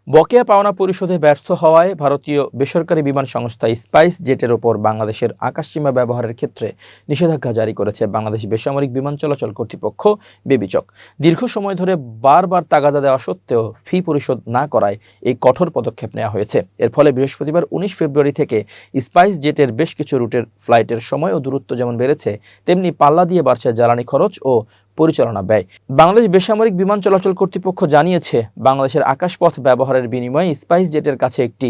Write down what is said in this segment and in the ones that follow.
বকেয়া পাওনা পরিশোধে ব্যর্থ হওয়ায় ভারতীয় বেসরকারি বিমান সংস্থা স্পাইস জেটের ওপর বাংলাদেশের আকাশসীমা ব্যবহারের ক্ষেত্রে নিষেধাজ্ঞা জারি করেছে বাংলাদেশ বেসামরিক বিমান চলাচল কর্তৃপক্ষ বেবিচক। দীর্ঘ সময় ধরে বারবার তাগাদা দেওয়া সত্ত্বেও ফি পরিশোধ না করায় এই কঠোর পদক্ষেপ নেওয়া হয়েছে। এর ফলে বৃহস্পতিবার 19 ফেব্রুয়ারি থেকে স্পাইস জেটের বেশ কিছু রুটের ফ্লাইটের সময় ও দূরত্ব যেমন বেড়েছে, তেমনি পাল্লা দিয়ে বাড়ছে জ্বালানি খরচ ও পরিচালনা ব্যয়। বাংলাদেশ বেসামরিক বিমান চলাচল কর্তৃপক্ষ জানিয়েছে, বাংলাদেশের আকাশপথ ব্যবহারের বিনিময়ে স্পাইস জেটের কাছে একটি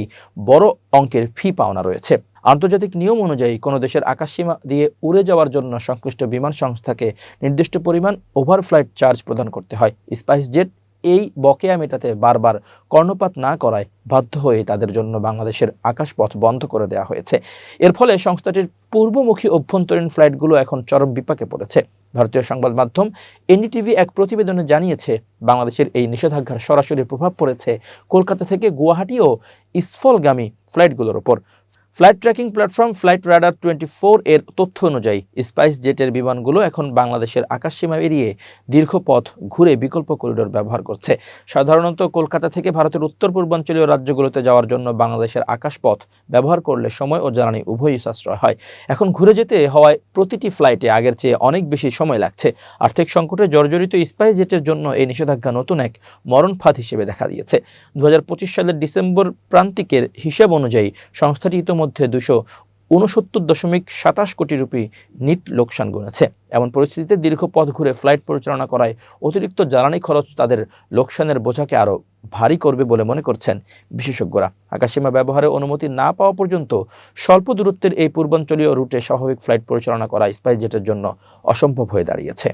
বড় অঙ্কের ফি পাওনা রয়েছে। আন্তর্জাতিক নিয়ম অনুযায়ী কোনো দেশের আকাশসীমা দিয়ে উড়ে যাওয়ার জন্য সংশ্লিষ্ট বিমান সংস্থাকে নির্দিষ্ট পরিমাণ ওভারফ্লাইট চার্জ প্রদান করতে হয়। স্পাইস জেট এই বকেয়া মেটাতে বারবার কর্ণপাত না করায় বাধ্য হয়ে তাদের জন্য বাংলাদেশের আকাশপথ বন্ধ করে দেওয়া হয়েছে। এর ফলে সংস্থাটির পূর্বমুখী অভ্যন্তরীণ ফ্লাইটগুলো এখন চরম বিপাকে পড়েছে। ভারতীয় সংবাদ মাধ্যম এনডিটিভি এক প্রতিবেদনে জানিয়েছে, বাংলাদেশের এই নিষেধাজ্ঞার সরাসরি প্রভাব পড়েছে কলকাতা থেকে গুয়াহাটি ও ইসফলগামী ফ্লাইটগুলোর ওপর। Flight tracking platform flight radar 24 এর তথ্য অনুযায়ী স্পাইস জেটের বিমানগুলো এখন বাংলাদেশের আকাশসীমা এড়িয়ে দীর্ঘ পথ ঘুরে বিকল্প করিডোর ব্যবহার করছে। সাধারণত কলকাতা থেকে ভারতের উত্তর পূর্বাঞ্চলীয় রাজ্যগুলোতে যাওয়ার জন্য বাংলাদেশের আকাশপথ ব্যবহার করলে সময় ও জ্বালানি উভয়ই সাশ্রয় হয়। এখন ঘুরে যেতে হওয়ায় প্রতিটি ফ্লাইটে আগের চেয়ে অনেক বেশি সময় লাগছে। আর্থিক সংকটে জর্জরিত স্পাইস জেটের জন্য এই নিষেধাজ্ঞা নতুন এক মরণ ফাঁদ হিসেবে দেখা দিয়েছে। 2025 সালের ডিসেম্বর প্রান্তিকের হিসাব অনুযায়ী সংস্থাটি মধ্যে 269.27 কোটি রুপি নিট লোকসান গুনেছে। এমন পরিস্থিতিতে দীর্ঘ পথ ঘুরে ফ্লাইট পরিচালনা করায় অতিরিক্ত জ্বালানি খরচ তাদের লোকসানের বোঝাকে আরও ভারী করবে বলে মনে করছেন বিশেষজ্ঞরা। আকাশসীমা ব্যবহারের অনুমতি না পাওয়া পর্যন্ত স্বল্প দূরত্বের এই পূর্বাঞ্চলীয় রুটে স্বাভাবিক ফ্লাইট পরিচালনা করা স্পাইস জেটের জন্য অসম্ভব হয়ে দাঁড়িয়েছে।